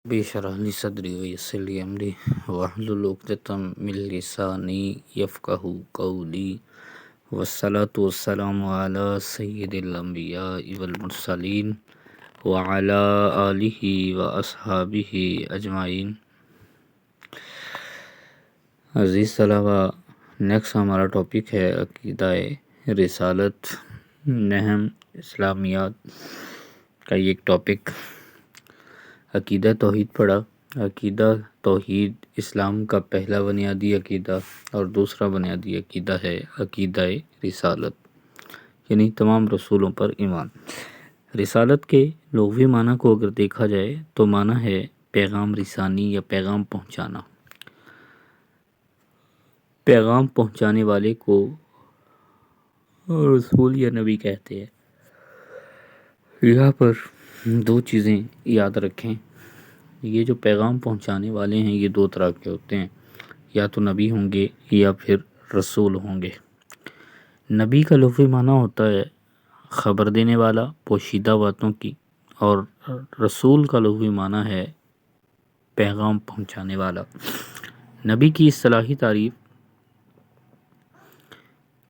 اشرح لي صدري ويسر لي أمري واحلل عقدة من لساني يفقهوا قولي والصلاة والسلام على سيد الأنبياء والمرسلين وعلى آله وأصحابه أجمعين۔ عزیز طلبہ، نیکسٹ ہمارا ٹاپک ہے عقیدہ رسالت، نہم اسلامیات کا یہ ایک ٹاپک۔ عقیدہ توحید پڑھا۔ عقیدہ توحید اسلام کا پہلا بنیادی عقیدہ اور دوسرا بنیادی عقیدہ ہے عقیدہ رسالت، یعنی تمام رسولوں پر ایمان۔ رسالت کے لغوی معنی کو اگر دیکھا جائے تو معنی ہے پیغام رسانی یا پیغام پہنچانا۔ پیغام پہنچانے والے کو رسول یا نبی کہتے ہیں۔ یہاں پر دو چیزیں یاد رکھیں، یہ جو پیغام پہنچانے والے ہیں یہ دو طرح کے ہوتے ہیں، یا تو نبی ہوں گے یا پھر رسول ہوں گے۔ نبی کا لغوی معنی ہوتا ہے خبر دینے والا پوشیدہ باتوں کی، اور رسول کا لغوی معنی ہے پیغام پہنچانے والا۔ نبی کی اصطلاحی تعریف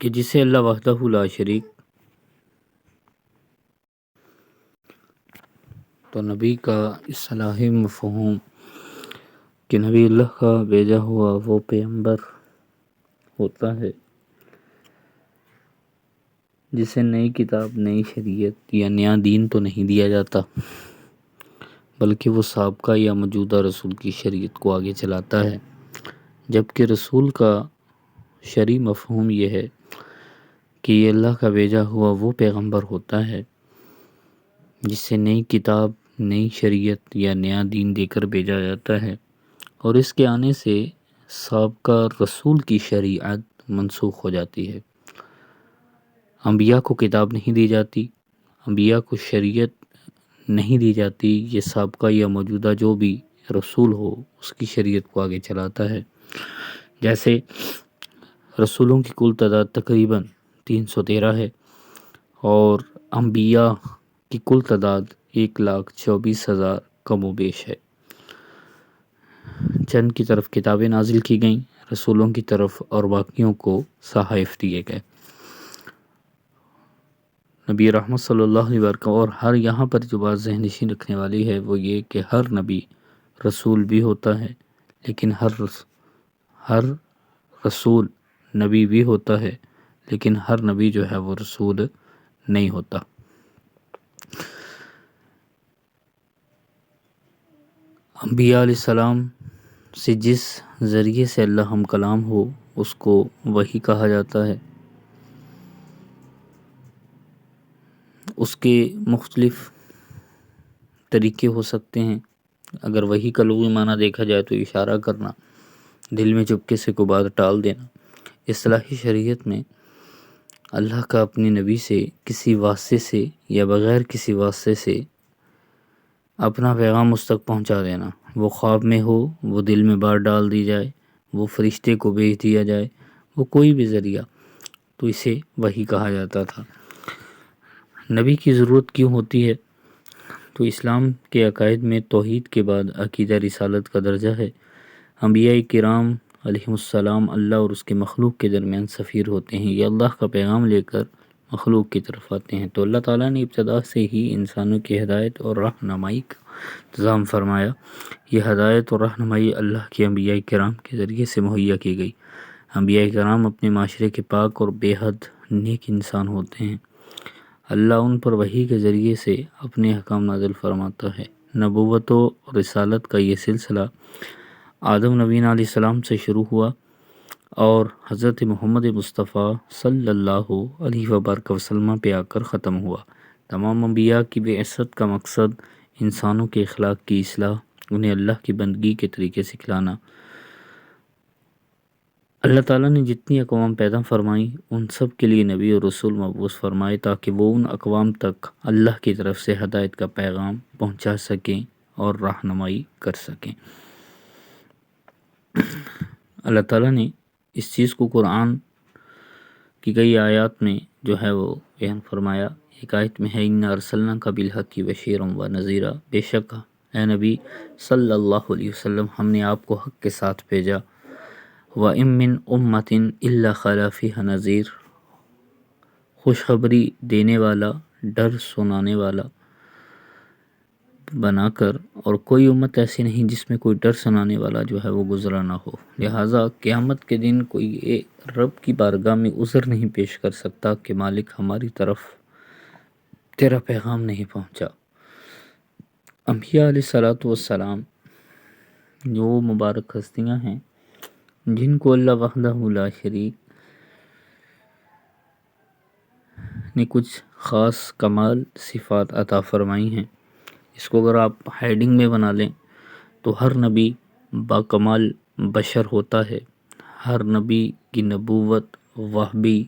کہ جسے اللہ وحدہ لا شریک، تو نبی کا اصطلاحی مفہوم کہ نبی اللہ کا بھیجا ہوا وہ پیغمبر ہوتا ہے جسے نئی کتاب، نئی شریعت یا نیا دین تو نہیں دیا جاتا، بلکہ وہ سابقہ یا موجودہ رسول کی شریعت کو آگے چلاتا ہے۔ جبکہ رسول کا شرعی مفہوم یہ ہے کہ یہ اللہ کا بھیجا ہوا وہ پیغمبر ہوتا ہے جس سے نئی کتاب، نئی شریعت یا نیا دین دے کر بھیجا جاتا ہے، اور اس کے آنے سے سابقہ رسول کی شریعت منسوخ ہو جاتی ہے۔ انبیاء کو کتاب نہیں دی جاتی، انبیاء کو شریعت نہیں دی جاتی، یہ سابقہ یا موجودہ جو بھی رسول ہو اس کی شریعت کو آگے چلاتا ہے۔ جیسے رسولوں کی کل تعداد تقریباً 313 ہے اور انبیاء کی کل تعداد 1,24,000 کم و بیش ہے۔ چند کی طرف کتابیں نازل کی گئیں رسولوں کی طرف، اور باقیوں کو صحائف دیے گئے۔ نبی رحمت صلی اللہ علیہ وسلم، اور ہر یہاں پر جو بات ذہن نشین رکھنے والی ہے وہ یہ کہ ہر نبی رسول بھی ہوتا ہے، لیکن ہر رسول نبی بھی ہوتا ہے، لیکن ہر نبی جو ہے وہ رسول نہیں ہوتا۔ انبیاء علیہ السلام سے جس ذریعے سے اللہ ہم کلام ہو اس کو وحی کہا جاتا ہے۔ اس کے مختلف طریقے ہو سکتے ہیں۔ اگر وحی کا لغوی معنی دیکھا جائے تو اشارہ کرنا، دل میں چپکے سے کوئی بات ٹال دینا۔ اصطلاحی شریعت میں اللہ کا اپنے نبی سے کسی واسطے سے یا بغیر کسی واسطے سے اپنا پیغام اس تک پہنچا دینا، وہ خواب میں ہو، وہ دل میں بات ڈال دی جائے، وہ فرشتے کو بھیج دیا جائے، وہ کوئی بھی ذریعہ، تو اسے وحی کہا جاتا تھا۔ نبی کی ضرورت کیوں ہوتی ہے؟ تو اسلام کے عقائد میں توحید کے بعد عقیدہ رسالت کا درجہ ہے۔ انبیاء کرام علیہم السلام اللہ اور اس کے مخلوق کے درمیان سفیر ہوتے ہیں، یہ اللہ کا پیغام لے کر مخلوق کی طرف آتے ہیں۔ تو اللہ تعالیٰ نے ابتدا سے ہی انسانوں کی ہدایت اور رہنمائی کا انتظام فرمایا۔ یہ ہدایت اور رہنمائی اللہ کے انبیاء کرام کے ذریعے سے مہیا کی گئی۔ انبیاء کرام اپنے معاشرے کے پاک اور بے حد نیک انسان ہوتے ہیں۔ اللہ ان پر وحی کے ذریعے سے اپنے احکام نازل فرماتا ہے۔ نبوت و رسالت کا یہ سلسلہ آدم نبی علیہ السلام سے شروع ہوا اور حضرت محمد مصطفیٰ صلی اللہ علیہ وبارک وسلم پہ آ کر ختم ہوا۔ تمام انبیاء کی بعثت کا مقصد انسانوں کے اخلاق کی اصلاح، انہیں اللہ کی بندگی کے طریقے سکھلانا۔ اللہ تعالیٰ نے جتنی اقوام پیدا فرمائیں ان سب کے لیے نبی اور رسول مبعوث فرمائے تاکہ وہ ان اقوام تک اللہ کی طرف سے ہدایت کا پیغام پہنچا سکیں اور رہنمائی کر سکیں۔ اللہ تعالیٰ نے اس چیز کو قرآن کی کئی آیات میں جو ہے وہ بیان فرمایا۔ ایک آیت میں ہے اِنَّا أَرْسَلْنَاكَ بِالْحَقِّ بَشِيرًا وَنَذِيرًا، بے شک اے نبی صلی اللہ علیہ وسلم، ہم نے آپ کو حق کے ساتھ بھیجا۔ وَإِن مِّنْ أُمَّةٍ إِلَّا خَلَا فِيهَا نَذِيرٌ، خوشخبری دینے والا، ڈر سنانے والا بنا کر، اور کوئی امت ایسی نہیں جس میں کوئی ڈر سنانے والا جو ہے وہ گزرا نہ ہو۔ لہٰذا قیامت کے دن کوئی رب کی بارگاہ میں عذر نہیں پیش کر سکتا کہ مالک ہماری طرف تیرا پیغام نہیں پہنچا۔ انبیاء علیہ الصلوۃ والسلام جو مبارک ہستیاں ہیں جن کو اللہ وحدہ لا شریک نے کچھ خاص کمال صفات عطا فرمائی ہیں، اس کو اگر آپ ہیڈنگ میں بنا لیں تو ہر نبی باکمال بشر ہوتا ہے، ہر نبی کی نبوت وحی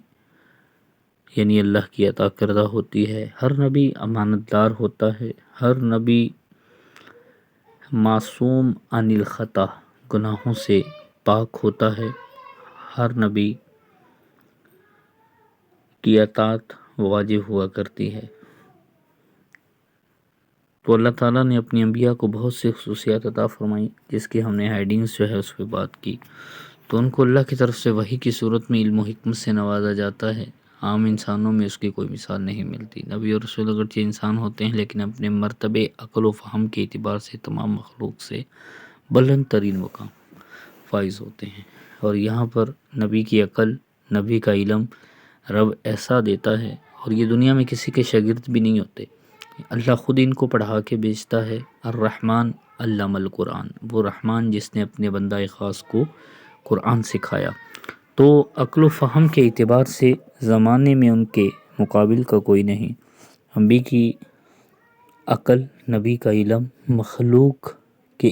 یعنی اللہ کی عطا کردہ ہوتی ہے، ہر نبی امانت دار ہوتا ہے، ہر نبی معصوم عن الخطا گناہوں سے پاک ہوتا ہے، ہر نبی کی اطاعت واجب ہوا کرتی ہے۔ تو اللہ تعالیٰ نے اپنی انبیاء کو بہت سی خصوصیات عطا فرمائی، جس کی ہم نے ہیڈنگز جو ہے اس پہ بات کی۔ تو ان کو اللہ کی طرف سے وحی کی صورت میں علم و حکمت سے نوازا جاتا ہے، عام انسانوں میں اس کی کوئی مثال نہیں ملتی۔ نبی اور رسول اگرچہ انسان ہوتے ہیں لیکن اپنے مرتبے عقل و فہم کے اعتبار سے تمام مخلوق سے بلند ترین مقام فائز ہوتے ہیں، اور یہاں پر نبی کی عقل، نبی کا علم رب ایسا دیتا ہے، اور یہ دنیا میں کسی کے شاگرد بھی نہیں ہوتے، اللہ خود ان کو پڑھا کے بیچتا ہے۔ الرحمن علم القرآن، وہ رحمان جس نے اپنے بندہ خاص کو قرآن سکھایا۔ تو عقل و فہم کے اعتبار سے زمانے میں ان کے مقابل کا کوئی نہیں۔ نبی کی عقل، نبی کا علم مخلوق کے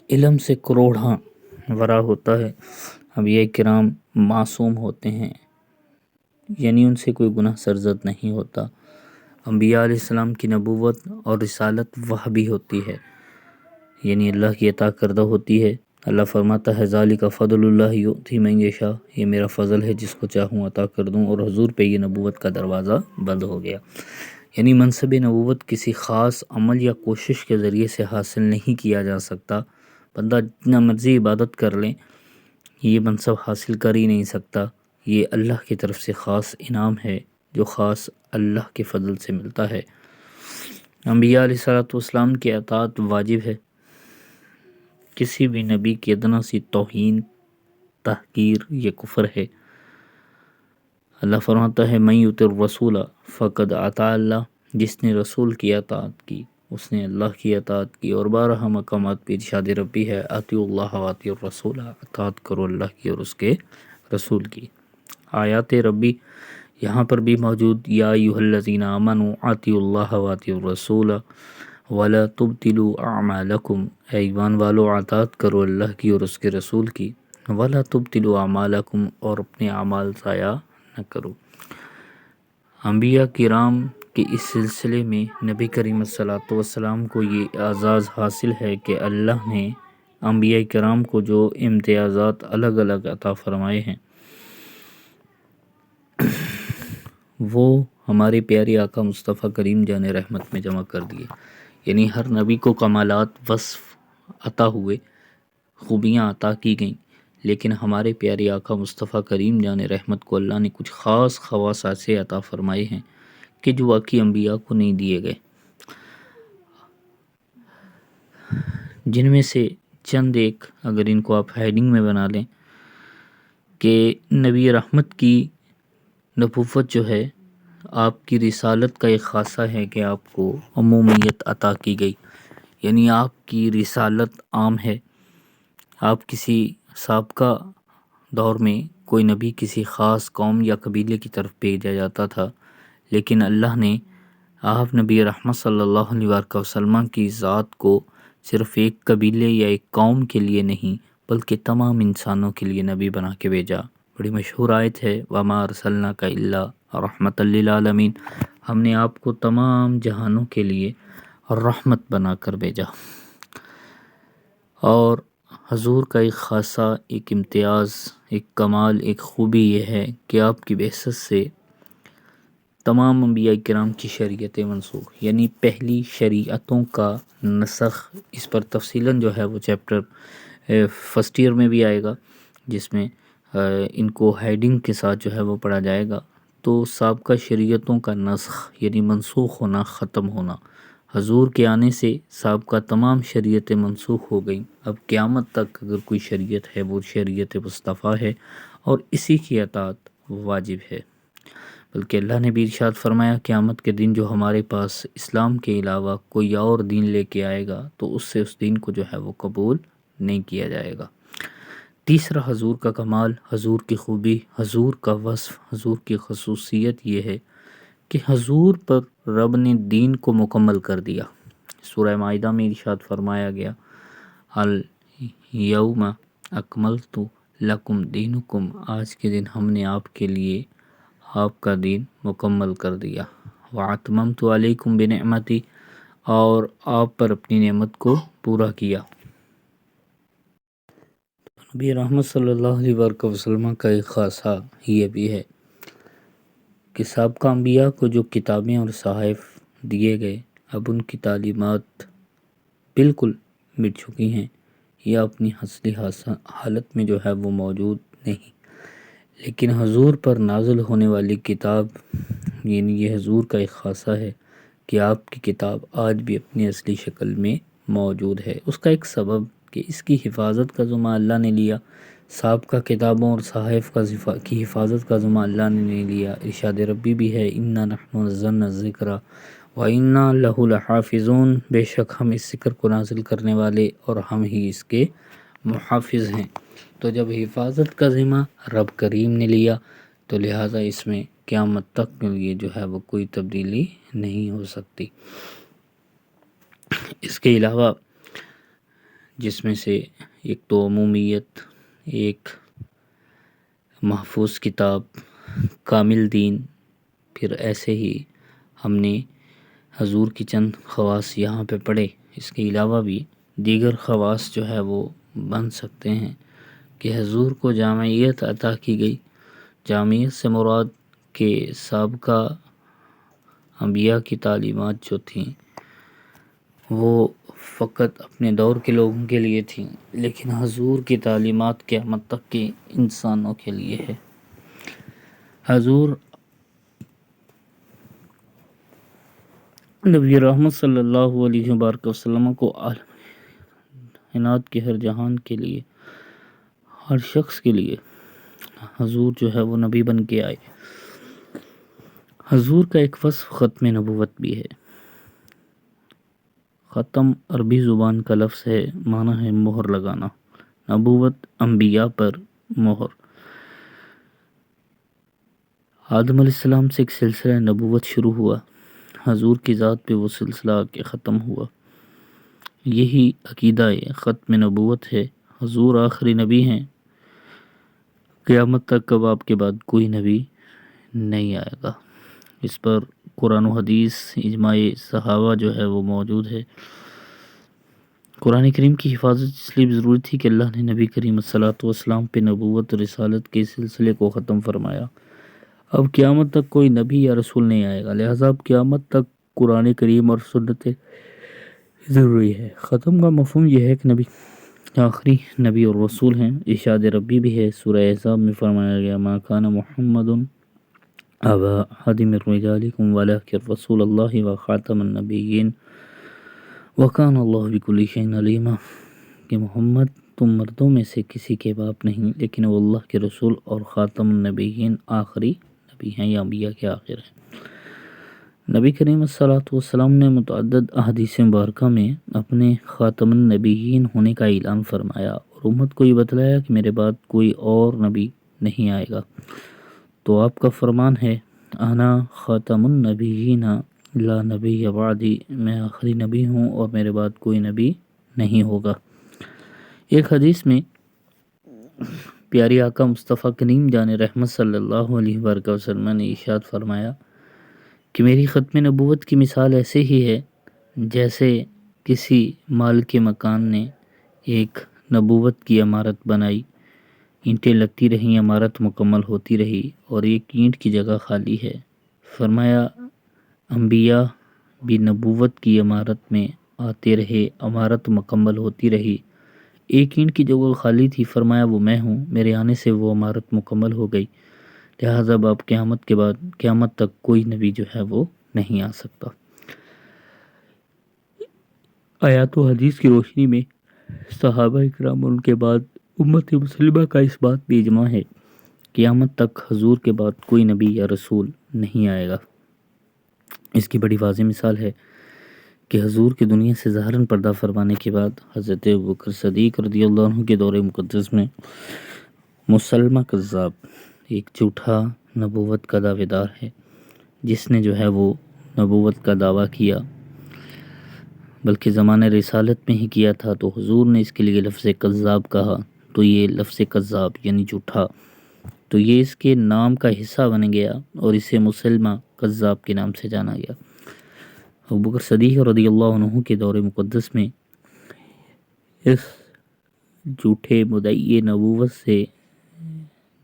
علم سے کروڑاں ورا ہوتا ہے۔ انبیاء کرام معصوم ہوتے ہیں، یعنی ان سے کوئی گناہ سرزد نہیں ہوتا۔ انبیاء علیہ السلام کی نبوت اور رسالت وحی ہوتی ہے، یعنی اللہ کی عطا کردہ ہوتی ہے۔ اللہ فرماتا ہے ذالک فضل اللہ یؤتی من یشاء، یہ میرا فضل ہے جس کو چاہوں عطا کر دوں، اور حضور پہ یہ نبوت کا دروازہ بند ہو گیا۔ یعنی منصب نبوت کسی خاص عمل یا کوشش کے ذریعے سے حاصل نہیں کیا جا سکتا، بندہ جتنا مرضی عبادت کر لیں یہ منصب حاصل کر ہی نہیں سکتا، یہ اللہ کی طرف سے خاص انعام ہے جو خاص اللہ کے فضل سے ملتا ہے۔ انبیاء علیہ الصلوۃ والسلام کی اطاعت واجب ہے، کسی بھی نبی کی ادنا سی توہین، تحقیر یا کفر ہے۔ اللہ فرماتا ہے من یطع الرسول فقد اطاع اللہ، جس نے رسول کی اطاعت کی اس نے اللہ کی اطاعت کی، اور بارہا مقامات پہ ارشاد ربی ہے اطیعوا اللہ واطیعوا الرسول، اطاعت کرو اللہ کی اور اس کے رسول کی۔ آیات ربی یہاں پر بھی موجود، یا ایھا الذین آمنوا اطیعوا اللہ واطیعوا الرسول ولا تبطلوا اعمالکم، اے ایمان والو اطاعت کرو اللہ کی اور اس کے رسول کی، ولا تبطلوا اعمالکم، اور اپنے اعمال ضائع نہ کرو۔ انبیاء کرام کے اس سلسلے میں نبی کریم صلی اللہ علیہ وسلم کو یہ اعزاز حاصل ہے کہ اللہ نے انبیاء کرام کو جو امتیازات الگ الگ عطا فرمائے ہیں وہ ہمارے پیارے آقا مصطفیٰ کریم جان رحمت میں جمع کر دیے، یعنی ہر نبی کو کمالات، وصف عطا ہوئے، خوبیاں عطا کی گئیں، لیکن ہمارے پیارے آقا مصطفیٰ کریم جان رحمت کو اللہ نے کچھ خاص خواص ایسے عطا فرمائے ہیں کہ جو باقی انبیاء کو نہیں دیے گئے، جن میں سے چند ایک اگر ان کو آپ ہیڈنگ میں بنا لیں کہ نبی رحمت کی نبوت جو ہے، آپ کی رسالت کا ایک خاصہ ہے کہ آپ کو عمومیت عطا کی گئی، یعنی آپ کی رسالت عام ہے۔ آپ کسی سابقہ دور میں کوئی نبی کسی خاص قوم یا قبیلے کی طرف بھیجا جاتا تھا، لیکن اللہ نے آپ نبی رحمت صلی اللہ علیہ وآلہ وسلم کی ذات کو صرف ایک قبیلے یا ایک قوم کے لیے نہیں بلکہ تمام انسانوں کے لیے نبی بنا کے بھیجا۔ بڑی مشہور آیت ہے وَمَا أَرْسَلْنَاكَ إِلَّا رَحْمَةً لِّلْعَالَمِينَ، ہم نے آپ کو تمام جہانوں کے لیے رحمت بنا کر بھیجا۔ اور حضور کا ایک خاصہ، ایک امتیاز، ایک کمال، ایک خوبی یہ ہے کہ آپ کی بعثت سے تمام انبیاء کرام کی شریعتیں منسوخ، یعنی پہلی شریعتوں کا نسخ، اس پر تفصیلاً جو ہے وہ چیپٹر فرسٹ ایئر میں بھی آئے گا، جس میں ان کو ہیڈنگ کے ساتھ جو ہے وہ پڑھا جائے گا۔ تو سابقہ شریعتوں کا نسخ یعنی منسوخ ہونا، ختم ہونا، حضور کے آنے سے سابقہ تمام شریعتیں منسوخ ہو گئیں۔ اب قیامت تک اگر کوئی شریعت ہے وہ شریعت مصطفیٰ ہے، اور اسی کی اطاعت واجب ہے۔ بلکہ اللہ نے بھی ارشاد فرمایا قیامت کے دن جو ہمارے پاس اسلام کے علاوہ کوئی اور دین لے کے آئے گا تو اس سے اس دین کو جو ہے وہ قبول نہیں کیا جائے گا۔ تیسرا حضور کا کمال، حضور کی خوبی، حضور کا وصف، حضور کی خصوصیت یہ ہے کہ حضور پر رب نے دین کو مکمل کر دیا۔ سورہ مائدہ میں ارشاد فرمایا گیا الیوم اکملت لکم دینکم، آج کے دن ہم نے آپ کے لیے آپ کا دین مکمل کر دیا۔ واتممت علیکم بنعمتی، اور آپ پر اپنی نعمت کو پورا کیا۔ نبی رحمت صلی اللہ علیہ وآلہ وسلم کا ایک خاصہ یہ بھی ہے کہ سابقہ انبیاء کو جو کتابیں اور صحائف دیے گئے، اب ان کی تعلیمات بالکل مٹ چکی ہیں یا اپنی اصلی حالت میں جو ہے وہ موجود نہیں، لیکن حضور پر نازل ہونے والی کتاب، یعنی یہ حضور کا ایک خاصہ ہے کہ آپ کی کتاب آج بھی اپنی اصلی شکل میں موجود ہے۔ اس کا ایک سبب کہ اس کی حفاظت کا ذمہ اللہ نے لیا، سابقہ کتابوں اور صحائف کی حفاظت کا ذمہ اللہ نے نہیں لیا۔ ارشاد ربی بھی ہے اِنَّا نَحْنُ نَزَّلْنَا الذِّکْرَ وَإِنَّا لَهُ لَحَافِظُونَ، بے شک ہم اس ذکر کو نازل کرنے والے اور ہم ہی اس کے محافظ ہیں۔ تو جب حفاظت کا ذمہ رب کریم نے لیا تو لہٰذا اس میں قیامت تک کے لیے جو ہے وہ کوئی تبدیلی نہیں ہو سکتی۔ اس کے علاوہ جس میں سے ایک تو عمومیت، ایک محفوظ کتاب، کامل دین، پھر ایسے ہی ہم نے حضور کی چند خواص یہاں پہ پڑھے، اس کے علاوہ بھی دیگر خواص جو ہے وہ بن سکتے ہیں کہ حضور کو جامعیت عطا کی گئی۔ جامعیت سے مراد کہ سابقہ انبیاء کی تعلیمات جو تھیں وہ فقط اپنے دور کے لوگوں کے لیے تھیں، لیکن حضور کی تعلیمات قیامت تک کے انسانوں کے لیے ہے۔ حضور نبی رحمت صلی اللہ علیہ وسلم کو عالم کائنات کے ہر جہان کے لیے، ہر شخص کے لیے حضور جو ہے وہ نبی بن کے آئے۔ حضور کا ایک وصف ختم نبوت بھی ہے۔ ختم عربی زبان کا لفظ ہے، معنی ہے مہر لگانا، نبوت انبیاء پر مہر۔ آدم علیہ السلام سے ایک سلسلہ نبوت شروع ہوا، حضور کی ذات پہ وہ سلسلہ آ کے ختم ہوا۔ یہی عقیدہ ختم نبوت ہے۔ حضور آخری نبی ہیں، قیامت تک اب آپ کے بعد کوئی نبی نہیں آئے گا۔ اس پر قرآن و حدیث، اجماع صحابہ جو ہے وہ موجود ہے۔ قرآن کریم کی حفاظت اس لیے بھی ضروری تھی کہ اللہ نے نبی کریم صلی اللہ علیہ وسلم پہ نبوت و رسالت کے سلسلے کو ختم فرمایا۔ اب قیامت تک کوئی نبی یا رسول نہیں آئے گا، لہٰذا اب قیامت تک قرآن کریم اور سنت ضروری ہے۔ ختم کا مفہوم یہ ہے کہ نبی آخری نبی اور رسول ہیں۔ ارشاد ربی بھی ہے، سورہ احزاب میں فرمایا گیا ما کان محمد ابا احد من رجالکم ولکن رسول اللہ وخاتم النبیین وکان اللہ بکل شیء علیما، کہ محمد تم مردوں میں سے کسی کے باپ نہیں، لیکن وہ اللہ کے رسول اور خاتم النبیین، آخری نبی ہیں یا انبیاء کے آخر ہیں۔ نبی کریم صلی اللہ علیہ وسلم نے متعدد احادیث مبارکہ میں اپنے خاتم النبیین ہونے کا اعلان فرمایا اور امت کو یہ بتلایا کہ میرے بعد کوئی اور نبی نہیں آئے گا۔ تو آپ کا فرمان ہے انا خاتم النبیین لا نبی بعدی، میں آخری نبی ہوں اور میرے بعد کوئی نبی نہیں ہوگا۔ ایک حدیث میں پیارے آقا مصطفیٰ کریم جان رحمت صلی اللہ علیہ وآلہ وسلم نے ارشاد فرمایا کہ میری ختم نبوت کی مثال ایسے ہی ہے جیسے کسی مالک مکان نے ایک نبوت کی عمارت بنائی، اینٹیں لگتی رہیں، عمارت مکمل ہوتی رہی اور ایک اینٹ کی جگہ خالی ہے، فرمایا انبیاء بھی نبوت کی عمارت میں آتے رہے، عمارت مکمل ہوتی رہی، ایک اینٹ کی جگہ خالی تھی، فرمایا وہ میں ہوں، میرے آنے سے وہ عمارت مکمل ہو گئی، لہٰذا اب قیامت کے بعد قیامت تک کوئی نبی جو ہے وہ نہیں آ سکتا۔ آیات و حدیث کی روشنی میں صحابہ اکرام اور ان کے بعد امت مسلمہ کا اس بات بھی اجماع ہے، قیامت تک حضور کے بعد کوئی نبی یا رسول نہیں آئے گا۔ اس کی بڑی واضح مثال ہے کہ حضور کی دنیا سے ظاہراً پردہ فرمانے کے بعد حضرت ابوبکر صدیق رضی اللہ عنہ کے دور مقدس میں مسلمہ کذاب، ایک جھوٹا نبوت کا دعوے دار ہے، جس نے جو ہے وہ نبوت کا دعویٰ کیا، بلکہ زمانہ رسالت میں ہی کیا تھا، تو حضور نے اس کے لیے لفظ کذاب کہا، تو یہ لفظ کذاب یعنی جھوٹا، تو یہ اس کے نام کا حصہ بن گیا اور اسے مسلمہ کذاب کے نام سے جانا گیا۔ ابوبکر صدیق رضی اللہ عنہ کے دور مقدس میں اس جھوٹے مدعی نبوت سے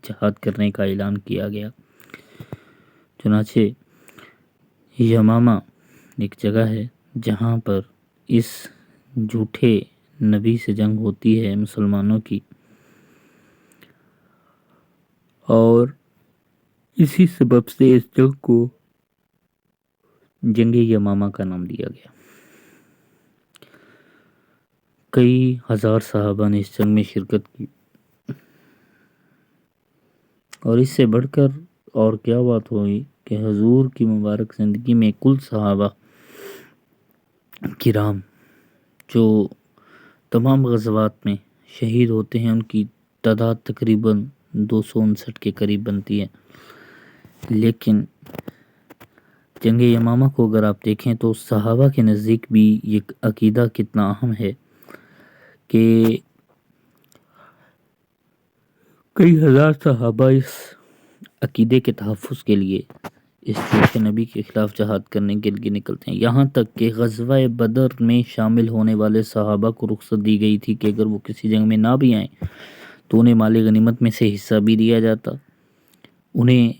جہاد کرنے کا اعلان کیا گیا۔ چنانچہ یمامہ ایک جگہ ہے جہاں پر اس جھوٹے نبی سے جنگ ہوتی ہے مسلمانوں کی، اور اسی سبب سے اس جنگ کو جنگ یمامہ کا نام دیا گیا۔ کئی ہزار صحابہ نے اس جنگ میں شرکت کی، اور اس سے بڑھ کر اور کیا بات ہوئی کہ حضور کی مبارک زندگی میں کل صحابہ کرام جو تمام غزوات میں شہید ہوتے ہیں، ان کی تعداد تقریباً 259 کے قریب بنتی ہے، لیکن جنگ یمامہ کو اگر آپ دیکھیں تو صحابہ کے نزدیک بھی یہ عقیدہ کتنا اہم ہے کہ کئی ہزار صحابہ اس عقیدے کے تحفظ کے لیے اس جھوٹے نبی کے خلاف جہاد کرنے کے لیے نکلتے ہیں، یہاں تک کہ غزوہ بدر میں شامل ہونے والے صحابہ کو رخصت دی گئی تھی کہ اگر وہ کسی جنگ میں نہ بھی آئیں تو انہیں مال غنیمت میں سے حصہ بھی دیا جاتا، انہیں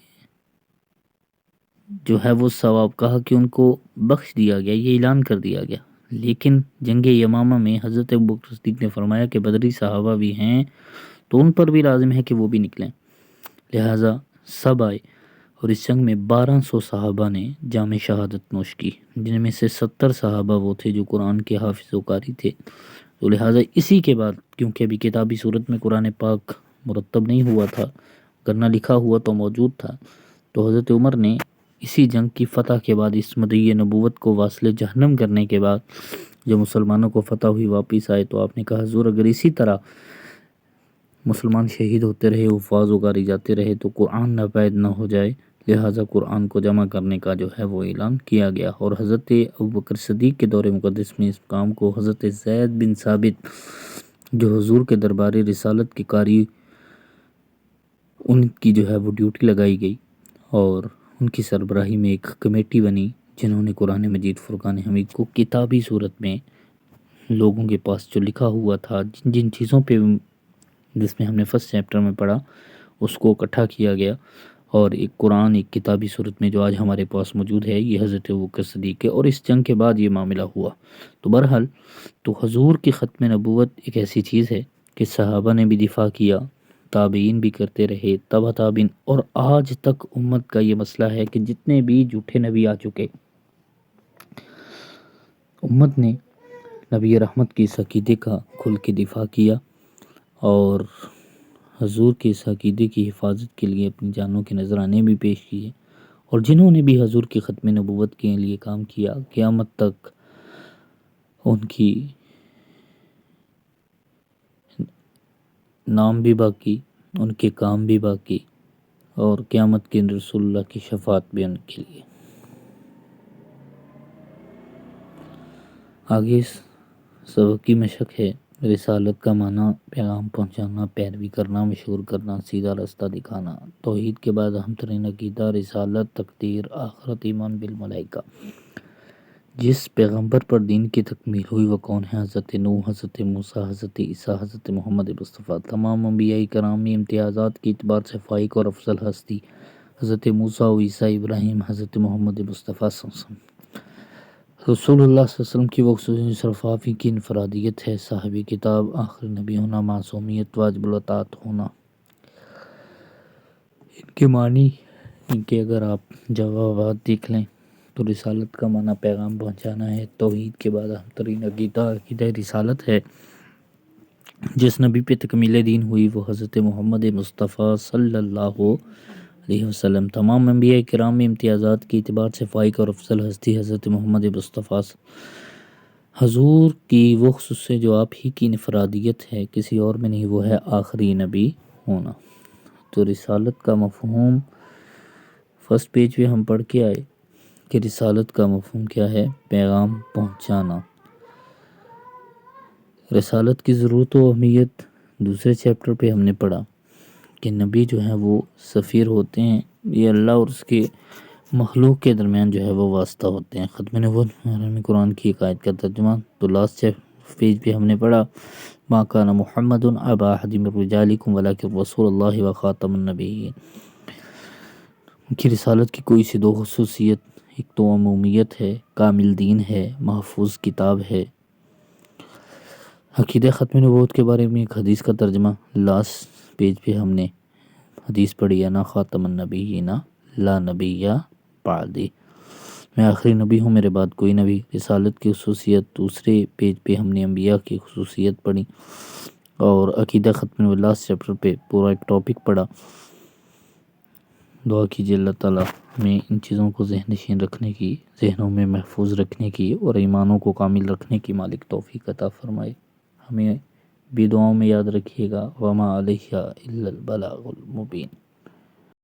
جو ہے وہ ثواب کہا کہ ان کو بخش دیا گیا، یہ اعلان کر دیا گیا۔ لیکن جنگ یمامہ میں حضرت ابوبکر صدیق نے فرمایا کہ بدری صحابہ بھی ہیں تو ان پر بھی لازم ہے کہ وہ بھی نکلیں، لہٰذا سب آئے، اور اس جنگ میں 1200 صحابہ نے جام شہادت نوش کی، جن میں سے 70 صحابہ وہ تھے جو قرآن کے حافظ و قاری تھے، تو لہٰذا اسی کے بعد کیونکہ ابھی کتابی صورت میں قرآن پاک مرتب نہیں ہوا تھا، کرنا لکھا ہوا تو موجود تھا، تو حضرت عمر نے اسی جنگ کی فتح کے بعد اس مدعی نبوت کو واصل جہنم کرنے کے بعد جب مسلمانوں کو فتح ہوئی واپس آئے تو آپ نے کہا حضور اگر اسی طرح مسلمان شہید ہوتے رہے، حفاظ اگاری جاتے رہے تو قرآن ناپید نہ ہو جائے، لہٰذا قرآن کو جمع کرنے کا جو ہے وہ اعلان کیا گیا، اور حضرت ابوبکر صدیق کے دور مقدس میں اس کام کو حضرت زید بن ثابت جو حضور کے دربار رسالت کے قاری، ان کی جو ہے وہ ڈیوٹی لگائی گئی، اور ان کی سربراہی میں ایک کمیٹی بنی جنہوں نے قرآن مجید فرقان حمید کو کتابی صورت میں لوگوں کے پاس جو لکھا ہوا تھا، جن جن چیزوں پہ جس میں ہم نے فرسٹ چیپٹر میں پڑھا اس کو اکٹھا کیا گیا، اور ایک قرآن ایک کتابی صورت میں جو آج ہمارے پاس موجود ہے یہ حضرت ابوبکر صدیق ہے، اور اس جنگ کے بعد یہ معاملہ ہوا۔ تو بہرحال تو حضور کی ختم نبوت ایک ایسی چیز ہے کہ صحابہ نے بھی دفاع کیا، تابعین بھی کرتے رہے، تبع تابعین، اور آج تک امت کا یہ مسئلہ ہے کہ جتنے بھی جھوٹے نبی آ چکے، امت نے نبی رحمت کی اس عقیدے کا کھل کے دفاع کیا، اور حضور کے اس عقیدے کی حفاظت کے لیے اپنی جانوں کے نذرانے بھی پیش کیے، اور جنہوں نے بھی حضور کی ختم نبوت کے لیے کام کیا قیامت تک ان کی نام بھی باقی، ان کے کام بھی باقی، اور قیامت کے دن رسول اللہ کی شفاعت بھی ان کے لیے۔ آگے اس سبق کی مشق ہے رسالت کا معنی پیغام پہنچانا، پیروی کرنا، مشہور کرنا، سیدھا راستہ دکھانا۔ توحید کے بعد اہم ترین عقیدہ رسالت، تقدیر، آخرت، ایمان بالملائکہ۔ جس پیغمبر پر دین کی تکمیل ہوئی وہ کون ہے؟ حضرت نوح، حضرت موسیٰ، حضرت عیسیٰ، حضرت محمد مصطفیٰ۔ تمام انبیاء کرام میں امتیازات کے اعتبار سے فائق اور افضل ہستی حضرت موسیٰ و عیسیٰ ابراہیم، حضرت محمد مصطفیٰ صلی اللہ علیہ وسلم۔ رسول اللہ صلی اللہ علیہ وسلم کی وہ خصوصی صرف آپ ہی کی انفرادیت ہے، صاحب کتاب، آخری نبی ہونا، معصومیت، واجب الاطاعت ہونا۔ ان کے معنی، ان کے اگر آپ جوابات دیکھ لیں تو رسالت کا معنی پیغام پہنچانا ہے، توحید کے بعد اہم ترین عقیدہ رسالت ہے۔ جس نبی پہ تکمیل دین ہوئی وہ حضرت محمد مصطفیٰ صلی اللہ علیہ وسلم۔ تمام انبیاء کرام میں امتیازات کے اعتبار سے فائق اور افضل ہستی حضرت محمد مصطفیٰ حضور کی وہ خصوصیت جو آپ ہی کی انفرادیت ہے، کسی اور میں نہیں، وہ ہے آخری نبی ہونا۔ تو رسالت کا مفہوم فرسٹ پیج پہ ہم پڑھ کے آئے کہ رسالت کا مفہوم کیا ہے؟ پیغام پہنچانا۔ رسالت کی ضرورت و اہمیت دوسرے چیپٹر پہ ہم نے پڑھا کہ نبی جو ہیں وہ سفیر ہوتے ہیں، یہ اللہ اور اس کے مخلوق کے درمیان جو ہے وہ واسطہ ہوتے ہیں۔ ختم نبوت قرآن کی ایک آیت کا ترجمہ تو لاسٹ پیج پہ ہم نے پڑھا ما کان محمد ابا احد من رجالکم ولکن رسول اللہ وخاتم النبیین۔ ان کی رسالت کی کوئی سی دو خصوصیت، ایک تو عمومیت ہے، کامل دین ہے، محفوظ کتاب ہے۔ عقیدہ ختم نبوت کے بارے میں ایک حدیث کا ترجمہ لاسٹ پیج پہ ہم نے حدیث پڑھی، انا خاتم النبیین لا نبی بعدی، میں آخری نبی ہوں، میرے بعد کوئی نبی۔ رسالت کی خصوصیت دوسرے پیج پہ ہم نے انبیاء کی خصوصیت پڑھی، اور عقیدہ ختم نبوت لاسٹ چیپٹر پہ پورا ایک ٹاپک پڑھا۔ دعا کیجیے اللہ تعالیٰ ہمیں ان چیزوں کو ذہن نشین رکھنے کی، ذہنوں میں محفوظ رکھنے کی اور ایمانوں کو کامل رکھنے کی مالک توفیق عطا فرمائے۔ ہمیں بھی دعاؤں میں یاد رکھیے گا، وما علیہ الا البلاغ المبین۔